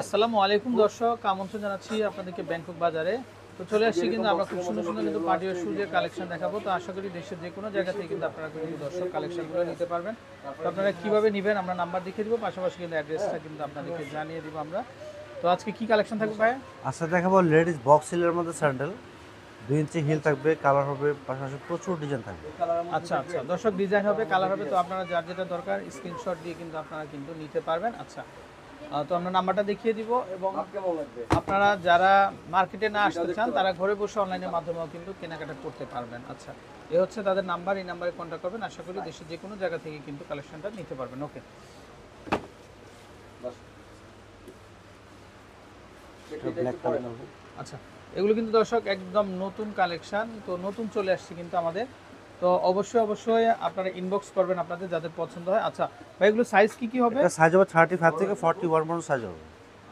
আসসালামু আলাইকুম দর্শক, আমন্ত্রণ জানাচ্ছি আপনাদেরকে ব্যাংকক বাজারে। তো চলে আসছি কিন্তু আমরা খুব সুন্দর সুন্দর কিন্তু পার্টি ওয়্যার শুজের কালেকশন দেখাবো। তো আশা করি দেশের যে কোনো জায়গা থেকে কিন্তু আপনারা কিন্তু দর্শক কালেকশনগুলো নিতে পারবেন। তো আপনারা কিভাবে নেবেন আমরা নাম্বার দেখিয়ে দিব, পাশাপাশি কিন্তু অ্যাড্রেসটা কিন্তু আপনাদেরকে জানিয়ে দিব আমরা। তো আজকে কি কালেকশন থাকবে ভাই? আচ্ছা, দেখাবো লেডিস বক্স হিলের মধ্যে স্যান্ডেল, 2 ইঞ্চি হিল থাকবে, কালার হবে, পাশাপাশি প্রচুর ডিজাইন থাকবে। আচ্ছা আচ্ছা দর্শক, ডিজাইন হবে, কালার হবে। তো আপনারা যার যেটা দরকার স্ক্রিনশট দিয়ে কিন্তু আপনারা কিন্তু নিতে পারবেন। আচ্ছা, তো আমরা নাম্বারটা দেখিয়ে দিব এবং আপনারা যারা মার্কেটে না আসতে চান তারা ঘরে বসে অনলাইনের মাধ্যমেও কিন্তু কেনাকাটা করতে পারবেন। আচ্ছা, এই হচ্ছে তাদের নাম্বার, এই নাম্বারে কন্ট্যাক্ট করবেন। আশা করি দেশের যে কোনো জায়গা থেকে কিন্তু কালেকশনটা নিতে পারবেন। ওকে, ব্ল্যাক কালার হবে। আচ্ছা, এগুলো কিন্তু দর্শক একদম নতুন কালেকশন, তো নতুন চলে আসছে কিন্তু আমাদের। তো অবশ্যই অবশ্যই আপনারা ইনবক্স করবেন আপনাদের যাদের পছন্দ হয়। আচ্ছা ভাই, এগুলো সাইজ কি কি হবে? এটা সাইজ হবে 35 থেকে 41 পর্যন্ত সাইজ হবে।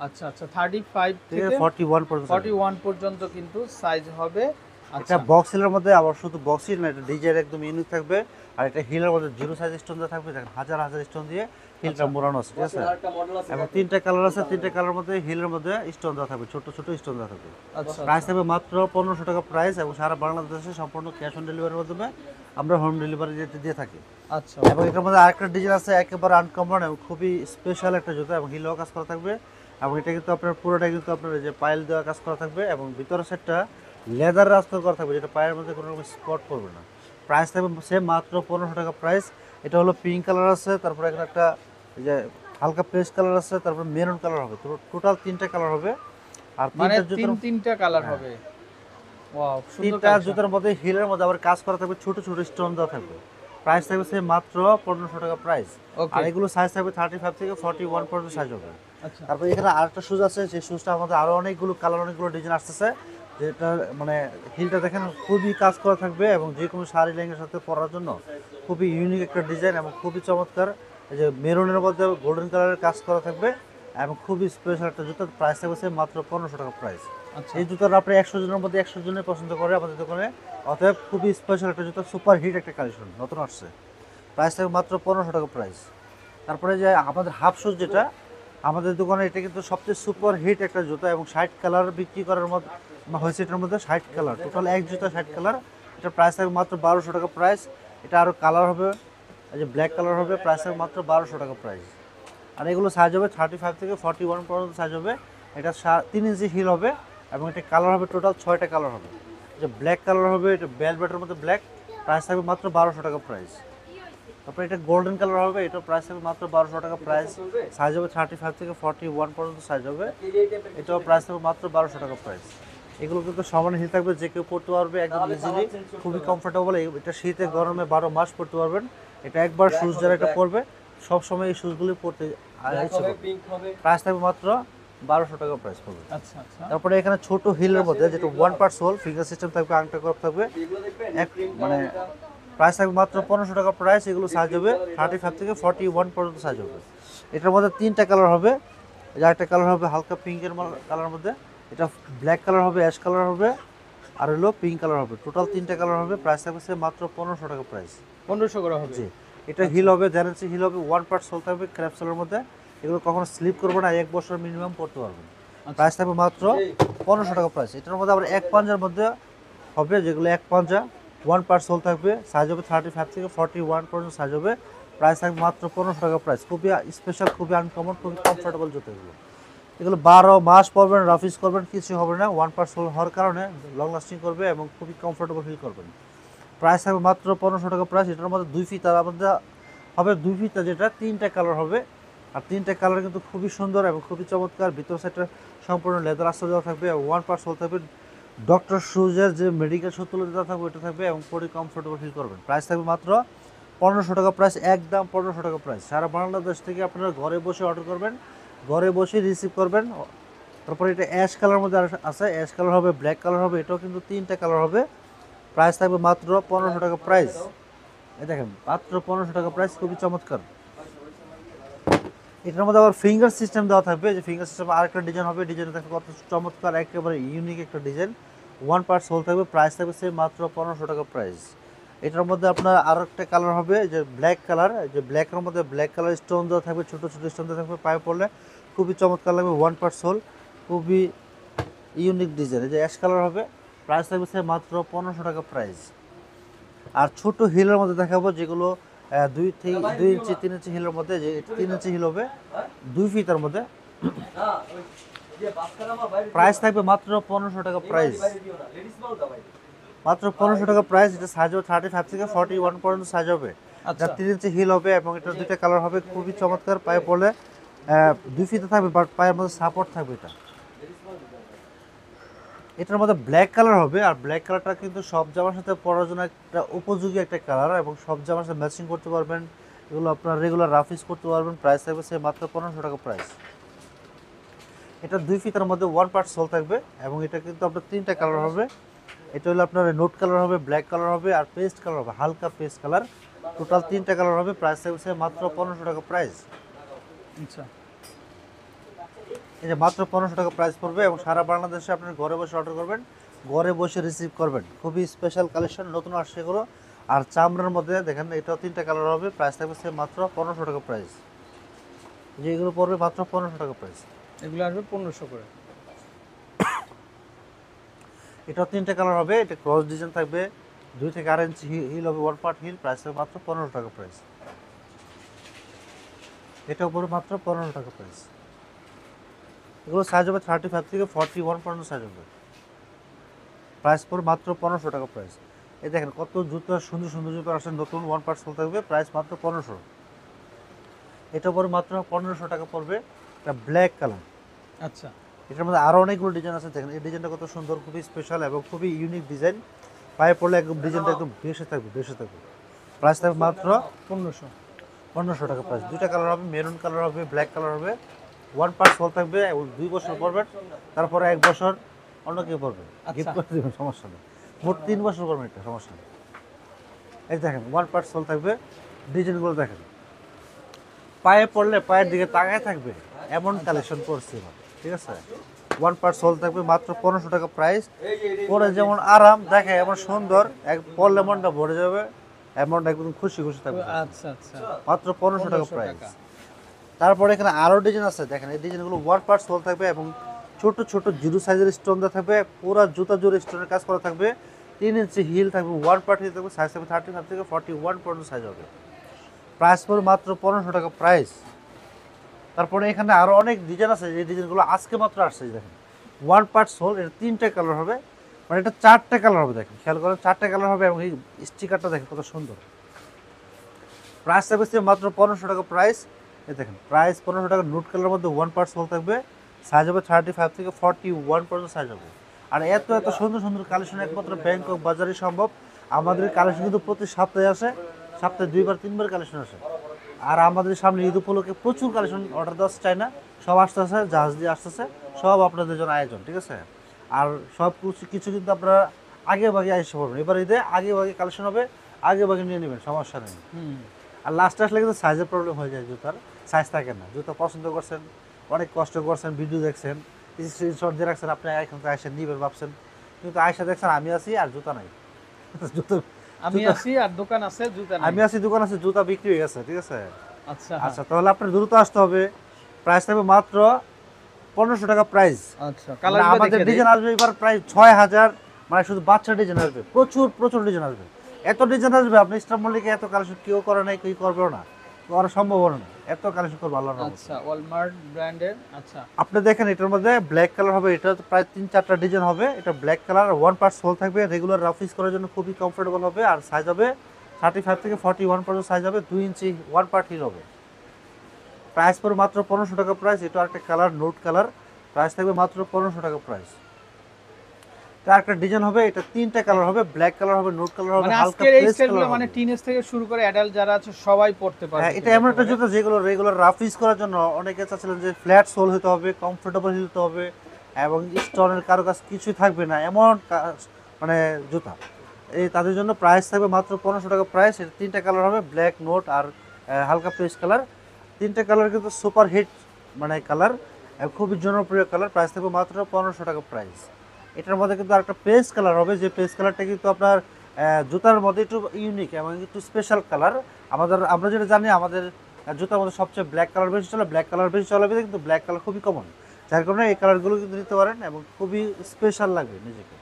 আচ্ছা আচ্ছা, 35 থেকে 41 পর্যন্ত 41 পর্যন্ত কিন্তু সাইজ হবে। এটা আচ্ছা, বক্স হিলের মধ্যে আবার শুধু বক্স হিল না, এটা ডিজাইন একদম ইউনিক থাকবে। আর এটা হিলের মধ্যে জিরো সাইজ স্টোন দেওয়া থাকবে, দেখেন হাজার হাজার স্টোন দিয়ে হিলটা মোড়ানো আছে, ঠিক আছে। এবং 3টা কালার আছে, 3টা কালার মধ্যে হিলের মধ্যে স্টোন দেওয়া থাকবে, ছোট ছোট স্টোন দেওয়া থাকবে। আচ্ছা প্রাইস থাকবে মাত্র 1500 টাকা প্রাইস, এবং সারা বাংলাদেশে সম্পূর্ণ ক্যাশ অন ডেলিভারির মাধ্যমে আমরা হোম ডেলিভারি দিয়ে থাকি। আচ্ছা, এবং এটার মধ্যে আরেকটা ডিজাইন আছে একেবারে আনকমন এবং খুবই স্পেশাল একটা জুতা, এবং হিলও কাজ করা থাকবে। এবং এটা কিন্তু আপনার পুরোটা কিন্তু আপনার যে পাইল দেওয়া কাজ করা থাকবে, এবং ভিতরের সেটটা লেদার রাস্তা করা থাকবে, যেটা পায়ের মধ্যে কোনো রকম স্পট পড়বে না। প্রাইস থাকবে সেম মাত্র 1500 টাকা প্রাইস। এটা হলো পিঙ্ক কালার আছে, তারপরে এখানে একটা এই যে হালকা পেস্ট কালার আছে, তারপর মেরুন কালার হবে। তো টোটাল 3টা কালার হবে। আর মানে তিনটা জুতার তিনটা কালার হবে। ওয়াও, সুন্দর তিনটা কালেকশন। জুতার মধ্যে হিলের মধ্যে আবার কাজ করা থাকবে, ছোট ছোট স্টোন দেওয়া থাকবে। প্রাইস থাকবে সে মাত্র 1500 টাকা প্রাইস। ওকে, আর এগুলো সাইজ থাকবে 35 থেকে 41 পর্যন্ত সাইজ হবে। আচ্ছা তারপর এখানে আরেকটা শুজ আছে, সেই শুজটা আমাদের আরো অনেকগুলো কালার, অনেকগুলো ডিজাইন আসতেছে। যেটা মানে হিলটা দেখেন খুবই কাজ করা থাকবে, এবং যে কোনো শাড়ি লেহেঙ্গার সাথে পরার জন্য খুবই ইউনিক একটা ডিজাইন এবং খুবই চমৎকার। এই যে মেরুনের মধ্যে গোল্ডেন কালারের কাজ করা থাকবে, এবং খুবই স্পেশাল একটা জুতা। প্রাইস থাকবে সে মাত্র 1500 টাকা প্রাইস। আচ্ছা, এই জুতাটা আপনি 100 জনের মধ্যে 100 জনের পছন্দ করে আমাদের দোকানে। অতএব খুবই স্পেশাল একটা জুতা, সুপার হিট একটা কালেকশন নতুন আসছে। প্রাইস থাকবে মাত্র 1500 টাকা প্রাইস। তারপরে যে আমাদের হাফ শুজ, যেটা আমাদের দোকানে, এটা কিন্তু সবচেয়ে সুপার হিট একটা জুতা, এবং 60 কালার বিক্রি করার মধ্যে হয়েছে। এটার মধ্যে 60 কালার, টোটাল এক জুতা 60 কালার। এটার প্রাইস থাকবে মাত্র 1200 টাকা প্রাইস। এটা আরও কালার হবে, এই যে ব্ল্যাক কালার হবে, প্রাইস থাকবে মাত্র 1200 টাকা প্রাইস। আর এগুলো সাইজ হবে 35 থেকে 41 পর্যন্ত সাইজ হবে। এটা 3 ইঞ্চি হিল হবে, এবং এটা কালার হবে টোটাল 6টা কালার হবে। যে ব্ল্যাক কালার হবে, এটা বেলভেটের মধ্যে ব্ল্যাক, প্রাইস থাকবে মাত্র 1200 টাকা প্রাইস। তারপরে এটা গোল্ডেন কালার হবে, এটা প্রাইস থাকবে মাত্র 1200 টাকা প্রাইস। সাইজ হবে 35 থেকে 41 পর্যন্ত সাইজ হবে। এটাও প্রাইস থাকবে মাত্র 1200 টাকা প্রাইস। এগুলো কিন্তু সমান হিল থাকবে, যে কেউ পড়তে পারবে একদম ইজিলি, খুবই কমফোর্টেবল। এটা শীতে গরমে 12 মাস পড়তে পারবেন। এটা একবার শুজ যারা এটা পরবে সব সময় এই শুজগুলি পরতে প্রাইস থাকবে মাত্র 1200 টাকা প্রাইস পড়বে। আচ্ছা আচ্ছা, তারপরে এখানে ছোট হিলের মধ্যে, যেটা 1 পার্ট সোল, ফিঙ্গার সিস্টেম থাকবে, আংটা করা থাকবে, মানে প্রাইস থাকবে মাত্র 1500 টাকা প্রাইস। এগুলো সাইজ হবে 35 থেকে 41 পর্যন্ত সাইজ হবে। এটার মধ্যে 3টা কালার হবে। এটা একটা কালার হবে হালকা পিঙ্কের কালার মধ্যে, এটা ব্ল্যাক কালার হবে, অ্যাশ কালার হবে, আর হলো পিঙ্ক কালার হবে। টোটাল 3টা কালার হবে। প্রাইস থাকবে মাত্র 1500 টাকা প্রাইস। 1500 করে হবে। জি, এটা হিল হবে, জেনারেসি হিল হবে, 1 পার্ট সোল থাকবে ক্র্যাপসোলের মধ্যে। এগুলো কখনো স্লিপ করবে না, 1 বছর মিনিমাম পড়তে পারবেন। প্রাইস থাকবে মাত্র 1500 টাকা প্রাইস। এটার মধ্যে আবার এক পাঞ্জার মধ্যে হবে, যেগুলো এক পাঞ্জা 1 পার্ট সোল থাকবে, সাইজ হবে 35 থেকে 41 পর্যন্ত সাইজ হবে। প্রাইস থাকবে মাত্র 1500 টাকা প্রাইস। খুবই স্পেশাল, খুবই আনকমন, খুবই কমফোর্টেবল জুতো এগুলো। এগুলো 12 মাস পরবেন, রাফিস করবেন, কিছু হবে না। 1 পার্ট সোল হওয়ার কারণে লং লাস্টিং করবে এবং খুবই কমফোর্টেবল ফিল করবেন। প্রাইস থাকবে মাত্র 1500 টাকা প্রাইস। এটার মধ্যে 2 ফিতার মধ্যে হবে, 2 ফিতা, যেটা 3টা কালার হবে। আর 3টা কালার কিন্তু খুবই সুন্দর এবং খুবই চমৎকার। ভিতর সাইডটা সম্পূর্ণ লেদার আস্তর দেওয়া থাকবে, 1 পার্ট সোল থাকবে। ডক্টর শুজের যে মেডিকেল সুতুলো দেওয়া থাকবে ওটা থাকবে, এবং খুবই কমফোর্টেবল ফিল করবেন। প্রাইস থাকবে মাত্র 1500 টাকা প্রাইস, একদম 1500 টাকা প্রাইস। সারা বাংলাদেশ থেকে আপনারা ঘরে বসে অর্ডার করবেন, ঘরে বসে রিসিভ করবেন। তারপরে এটা অ্যাশ কালার মধ্যে আছে, অ্যাশ কালার হবে, ব্ল্যাক কালার হবে, এটাও কিন্তু 3টা কালার হবে। প্রাইস থাকবে মাত্র 1500 টাকা প্রাইস। এই দেখেন মাত্র 1500 টাকা প্রাইস, খুবই চমৎকার। এটার মধ্যে আবার ফিঙ্গার সিস্টেম দেওয়া থাকবে, যে ফিঙ্গার সিস্টেম আরেকটা ডিজাইন হবে। ডিজাইন দেখে কত চমৎকার, একেবারে ইউনিক একটা ডিজাইন। 1 পার্ট সোল থাকবে, প্রাইস থাকবে সে মাত্র 1500 টাকা প্রাইস। এটার মধ্যে আপনার আরও একটা কালার হবে, যে ব্ল্যাক কালার, যে ব্ল্যাকের মধ্যে ব্ল্যাক কালার স্টোন দেওয়া থাকবে, ছোটো ছোটো স্টোন দেওয়া থাকবে, পায়ে পড়লে খুবই চমৎকার লাগবে, 1 পার্ট সোল, খুবই ইউনিক ডিজাইন। এই যে অ্যাশ কালার হবে, প্রাইস থাকবে স্যার মাত্র 1500 টাকা প্রাইস। আর ছোট হিলের মধ্যে দেখাবো যেগুলো 2 ইঞ্চি 3 ইঞ্চি হিলের মধ্যে, যে 3 ইঞ্চি হিল হবে 2 ফিটের মধ্যে, প্রাইস থাকবে মাত্র 1500 টাকা প্রাইস, মাত্র 1500 টাকা প্রাইস। এটা সাইজ হবে 35 থেকে 41 পর্যন্ত সাইজ হবে। আচ্ছা 3 ইঞ্চি হিল হবে এবং এটা দুইটা কালার হবে, খুবই চমৎকার। পায়ে পড়লে 2 ফিতে থাকবে, বাট পায়ের মধ্যে সাপোর্ট থাকবে। এটার মধ্যে ব্ল্যাক কালার হবে, আর ব্ল্যাক কালারটা কিন্তু সব জামার সাথে পরার জন্য একটা উপযোগী একটা কালার, এবং সব জামার সাথে ম্যাচিং করতে পারবেন। এগুলো আপনার রেগুলার রাফ ইউজ করতে পারবেন। প্রাইস থাকবে সে মাত্র 1500 টাকা প্রাইস। এটা 2 ফিতার মধ্যে 1 পার্ট সোল থাকবে, এবং এটা কিন্তু আপনার 3টা কালার হবে। এটা হলো আপনার নোট কালার হবে, ব্ল্যাক কালার হবে, আর পেস্ট কালার হবে, হালকা পেস্ট কালার। টোটাল 3টা কালার হবে। প্রাইস থাকবে সে মাত্র 1500 টাকা প্রাইস। আচ্ছা এই যে মাত্র 1500 টাকা প্রাইস পড়বে, এবং সারা বাংলাদেশে আপনি ঘরে বসে অর্ডার করবেন, ঘরে বসে রিসিভ করবেন। খুবই স্পেশাল কালেকশন, নতুন আসছে এগুলো। আর চামড়ার মধ্যে দেখেন, এটাও 3টা কালার হবে। প্রাইস থাকবে সে মাত্র 1500 টাকা প্রাইস। যে এগুলো পড়বে মাত্র 1500 টাকা প্রাইস। এগুলো আসবে 1500 করে। এটাও 3টা কালার হবে। এটা ক্রস ডিজাইন থাকবে, 2 থেকে 8 ইঞ্চি হিল হবে, 1 পার্ট হিল। প্রাইস থাকবে মাত্র 1500 টাকা প্রাইস। এটাও পড়বে মাত্র 1500 টাকা প্রাইস। এগুলো সাইজ হবে 35 থেকে 41 পর্যন্ত সাইজ হবে। প্রাইস পড়বে মাত্র 1500 টাকা প্রাইস। এই দেখেন কত জুতো, সুন্দর সুন্দর জুতো আসছে নতুন, 1 পার্ট সোল থাকবে। প্রাইস মাত্র 1500। এটা পড়বে মাত্র 1500 টাকা পড়বে। এটা ব্ল্যাক কালার। আচ্ছা এটার মধ্যে আরও অনেকগুলো ডিজাইন আছে। দেখেন এই ডিজাইনটা কত সুন্দর, খুবই স্পেশাল এবং খুবই ইউনিক ডিজাইন। পায়ে পড়লে একদম ডিজাইনটা একদম বেশি থাকবে, বেশি থাকবে। প্রাইস থাকবে মাত্র 1500 টাকা প্রাইস। 2টা কালার হবে, মেরুন কালার হবে, ব্ল্যাক কালার হবে। 1 পার্ট সোল থাকবে, 2 বছর পরবেন, তারপরে 1 বছর অন্য কেউ পরবে, গিফট করে দেবেন, সমস্যা নেই। মোট 3 বছর করবেন, এটা সমস্যা নেই। এই দেখেন 1 পার্ট সোল থাকবে, ডিজাইনগুলো দেখেন। পায়ে পড়লে পায়ের দিকে তাকায় থাকবে, এমন কালেকশন করছি এবার, ঠিক আছে। 1 পার্ট সোল থাকবে, মাত্র 1500 টাকা প্রাইস। পরে যেমন আরাম দেখে, এমন সুন্দর, পরলে মনটা ভরে যাবে, এমনটা একদম খুশি খুশি থাকবে। আচ্ছা আচ্ছা মাত্র 1500 টাকা প্রাইস। তারপরে এখানে আরও ডিজাইন আছে, দেখেন এই ডিজাইনগুলো 1 পার্ট সোল থাকবে, এবং ছোট ছোট জিরো সাইজের স্টোন দেওয়া থাকবে, পুরো জুতা জোরে স্টোনের কাজ করা থাকবে। 3 ইঞ্চি হিল থাকবে, 1 পার্ট হিল থাকবে, সাইজ থাকবে 35 থেকে 41 পর্যন্ত সাইজ হবে। প্রাইস পড়বে মাত্র 1500 টাকা প্রাইস। তারপরে এখানে আরও অনেক ডিজাইন আছে, এই ডিজাইনগুলো আজকে মাত্র আসছে। দেখেন 1 পার্ট সোল, এটা 3টা কালার হবে, মানে এটা 4টা কালার হবে। দেখেন খেয়াল করেন, 4টা কালার হবে, এবং এই স্টিকারটা দেখেন কত সুন্দর। প্রাইস থাকবে মাত্র 1500 টাকা প্রাইস। এই দেখেন প্রাইস 1500 টাকা। নোট কালারের মধ্যে 1 পার্ট সোল থাকবে, সাইজ হবে 35 থেকে 41 পর্যন্ত সাইজ হবে। আর এত এত সুন্দর সুন্দর কালেকশন একমাত্র ব্যাংকক বাজারে সম্ভব। আমাদের কালেকশন কিন্তু প্রতি সপ্তাহে আসে, সপ্তাহে 2বার 3বার কালেকশন আসে। আর আমাদের সামনে ঈদ উপলক্ষে প্রচুর কালেকশন অর্ডার দেওয়া চাই না, সব আসতেছে, জাহাজ দিয়ে আসতেছে, সব আপনাদের জন্য আয়োজন, ঠিক আছে। আর সব কিছু কিন্তু আপনারা আগে ভাগে এসে পড়বেন। এবার ঈদে আগে ভাগে কালেকশন হবে, আগে ভাগে নিয়ে নেবেন, সমস্যা নেই। আর লাস্টে আসলে কিন্তু সাইজের প্রবলেম হয়ে যায়, জুতার সাইজ থাকে না। জুতা পছন্দ করছেন, অনেক কষ্ট করছেন, ভিডিও দেখছেন, স্ক্রিনশট দিয়ে রাখছেন, আপনি এখান থেকে আয়সা নিবেন ভাবছেন, কিন্তু আয়সা দেখছেন আমি আছি আর জুতা নাই। জুতো আমি আছি আর দোকান আছে, জুতা নাই। আমি আছি, দোকান আছে, জুতা বিক্রি হয়ে গেছে, ঠিক আছে। আচ্ছা আচ্ছা, তাহলে আপনার দ্রুত আসতে হবে। প্রাইস থাকবে মাত্র 1500 টাকা প্রাইস। আচ্ছা মানে কালার আমাদের ডিজাইন আসবে এবার প্রায় 6000, মানে শুধু বাচ্চা ডিজাইন আসবে, প্রচুর প্রচুর ডিজাইন আসবে। এত ডিজাইন আসবে, আপনি স্টার মল্লিকে এত কালেকশন কেউ করে নাই, কেউ করবেও না, করা সম্ভব না, এত কালেকশন করবো আল্লাহর রহমতে। আচ্ছা ওয়ালমার্ট ব্র্যান্ডের। আচ্ছা আপনি দেখেন এটার মধ্যে ব্ল্যাক কালার হবে, এটা প্রায় 3-4টা ডিজাইন হবে। এটা ব্ল্যাক কালার, 1 পার্ট সোল থাকবে, রেগুলার রাফ ইউজ করার জন্য খুবই কমফোর্টেবল হবে। আর সাইজ হবে 35 থেকে 41 পর্যন্ত সাইজ হবে, 2 ইঞ্চি 1 পার্ট হিল হবে। প্রাইস পড়বে মাত্র 1500 টাকা প্রাইস। এটা একটা কালার, নোট কালার, প্রাইস থাকবে মাত্র 1500 টাকা প্রাইস। এটা একটা ডিজাইন হবে, এটা 3টা কালার হবে, ব্ল্যাক কালার হবে, নোট কালার হবে, মানে হালকা আজকের এই পেস্ট স্টাইলগুলো কালার মানে হবে। টিনেজ থেকে শুরু করে অ্যাডাল্ট যারা আছে সবাই পড়তে পারবে। হ্যাঁ, এটা এমন একটা জুতা যেগুলো রেগুলার রাফ ইউজ করার জন্য অনেকে চাচ্ছিলেন যে ফ্ল্যাট সোল হতে হবে, কমফোর্টেবল হতে হবে, এবং স্টোনের কারুকাজ কিছুই থাকবে না, এমন মানে জুতা। এই তাদের জন্য প্রাইস থাকবে মাত্র 1500 টাকা প্রাইস। এটা 3টা কালার হবে, ব্ল্যাক, নোট আর হালকা পেস্ট কালার। 3টা কালার কিন্তু সুপার হিট মানে কালার, খুবই জনপ্রিয় কালার। প্রাইস থাকবে মাত্র 1500 টাকা প্রাইস। এটার মধ্যে কিন্তু আরেকটা পেস্ট কালার হবে, যে পেস্ট কালারটা কিন্তু আপনার জুতার মধ্যে একটু ইউনিক এবং একটু স্পেশাল কালার। আমরা যেটা জানি, আমাদের আর জুতার মধ্যে সবচেয়ে ব্ল্যাক কালার বেশি চলে, ব্ল্যাক কালার বেশি চলে, কিন্তু ব্ল্যাক কালার খুবই কমন, যার কারণে এই কালারগুলো কিন্তু নিতে পারেন এবং খুবই স্পেশাল লাগবে নিজেকে।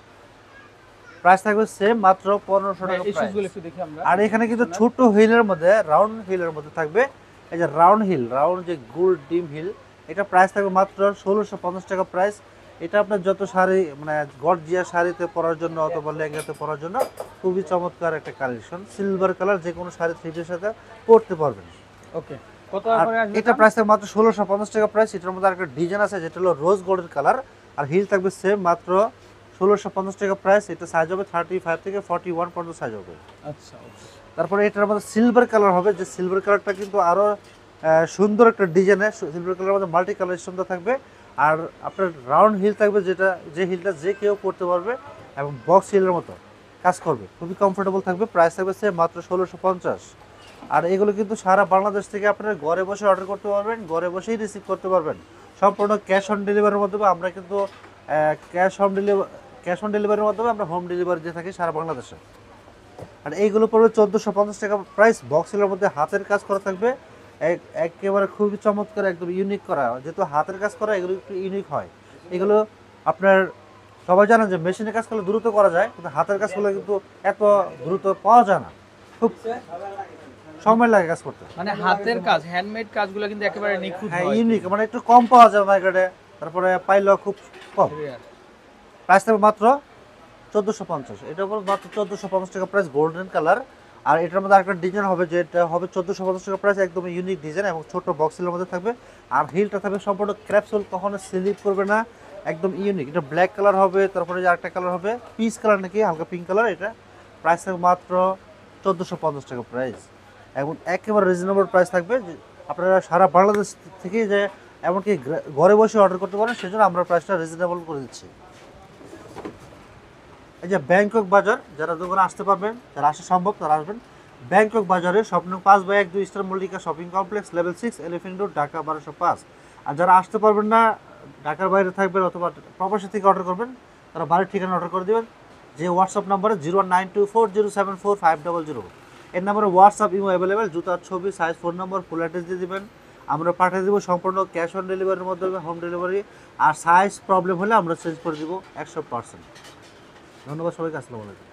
প্রাইস থাকবে সেম, মাত্র 1500 টাকা এই প্রাইস। শুজগুলো একটু দেখি আমরা। আর এখানে কিন্তু ছোট হিলের মধ্যে, রাউন্ড হিলের মধ্যে থাকবে এই যে রাউন্ড হিল, রাউন্ড যে গোল ডিম হিল, এটা প্রাইস থাকবে মাত্র 1650 টাকা প্রাইস। এটা আপনার যত শাড়ি মানে গর্জিয়া শাড়িতে পরার জন্য অথবা লেহেঙ্গাতে পরার জন্য খুবই চমৎকার একটা কালেকশন। সিলভার কালার, যে কোনো শাড়ি থ্রিপির সাথে পরতে পারবেন। ওকে, কত আর করে আসবে? এটা প্রাইস থাকবে মাত্র 1650 টাকা প্রাইস। এটার মধ্যে আরেকটা ডিজাইন আছে যেটা হলো রোজ গোল্ডের কালার, আর হিল থাকবে সেম, মাত্র 1650 টাকা প্রাইস। এটা সাইজ হবে 35 থেকে 41 পর্যন্ত সাইজ হবে। আচ্ছা, ওকে। তারপরে এটার মধ্যে সিলভার কালার হবে, যে সিলভার কালারটা কিন্তু আরো সুন্দর একটা ডিজাইনের সিলভার কালারের মধ্যে মাল্টি কালার সুন্দর থাকবে। আর আপনার রাউন্ড হিল থাকবে, যেটা যে হিলটা যে কেউ পরতে পারবে এবং বক্স হিলের মতো কাজ করবে, খুবই কমফোর্টেবল থাকবে। প্রাইস থাকবে সে মাত্র 1650। আর এগুলো কিন্তু সারা বাংলাদেশ থেকে আপনারা ঘরে বসে অর্ডার করতে পারবেন, ঘরে বসেই রিসিভ করতে পারবেন, সম্পূর্ণ ক্যাশ অন ডেলিভারির মাধ্যমে। আমরা কিন্তু ক্যাশ অন ডেলিভারির মাধ্যমে আমরা হোম ডেলিভারি দিয়ে থাকি সারা বাংলাদেশে। আর এইগুলো পড়বে 1450 টাকা প্রাইস। বক্সের মধ্যে হাতের কাজ করা থাকবে, একেবারে খুবই চমৎকার, একদম ইউনিক করা, যেহেতু হাতের কাজ করা এগুলো একটু ইউনিক হয়। এগুলো আপনার সবাই জানেন যে মেশিনের কাজ করলে দ্রুত করা যায়, কিন্তু হাতের কাজ করলে কিন্তু এত দ্রুত পাওয়া যায় না, খুব সময় লাগে কাজ করতে। মানে হাতের কাজ, হ্যান্ডমেড কাজগুলো কিন্তু একেবারে নিখুঁত হ্যাঁ, হয়। ইউনিক, মানে একটু কম পাওয়া যায় মার্কেটে, তারপরে পাইলেও খুব কম। Rare। প্রাইস থাকবে মাত্র 1450। এটা হলো মাত্র 1450 টাকা প্রাইস, গোল্ডেন কালার। আর এটার মধ্যে আরেকটা ডিজাইন হবে, যেটা হবে 1450 টাকা প্রাইস, একদম ইউনিক ডিজাইন এবং ছোট বক্সের মধ্যে থাকবে। আর হিলটা থাকবে সম্পূর্ণ ক্র্যাপসুল, কখনো স্লিপ করবে না, একদম ইউনিক। এটা ব্ল্যাক কালার হবে, তারপরে যে আরেকটা কালার হবে পিচ কালার নাকি হালকা পিঙ্ক কালার। এটা প্রাইস থাকবে মাত্র 1450 টাকা প্রাইস, এবং একেবারে রিজনেবল প্রাইস থাকবে। যে আপনারা সারা বাংলাদেশ থেকে যে এমনকি ঘরে বসে অর্ডার করতে পারেন, সেজন্য আমরা প্রাইসটা রিজনেবল করে দিচ্ছি। এই যে ব্যাংকক বাজার, যারা দোকানে আসতে পারবেন, যারা আসা সম্ভব তারা আসবেন। ব্যাংকক বাজারে স্বপ্ন 5/1 2 star Mallika shopping complex, level 6, elephant road, Dhaka 1205। আর যারা আসতে পারবেন না, ঢাকার বাইরে থাকবেন অথবা প্রবাসী থেকে অর্ডার করবেন, তারা বাড়ির ঠিকানা অর্ডার করে দেবেন। যে হোয়াটসঅ্যাপ নাম্বারে 01924074500, এর নাম্বারে হোয়াটসঅ্যাপ ইমো অ্যাভেলেবেল। জুতার ছবি, সাইজ, ফোন নম্বর, ফুল অ্যাড্রেস দিয়ে দেবেন, আমরা পাঠিয়ে দেবো সম্পূর্ণ ক্যাশ অন ডেলিভারির মাধ্যমে, হোম ডেলিভারি। আর সাইজ প্রবলেম হলে আমরা চেঞ্জ করে দেবো 100%। ধন্যবাদ সবাইকে, আসসালামু আলাইকুম।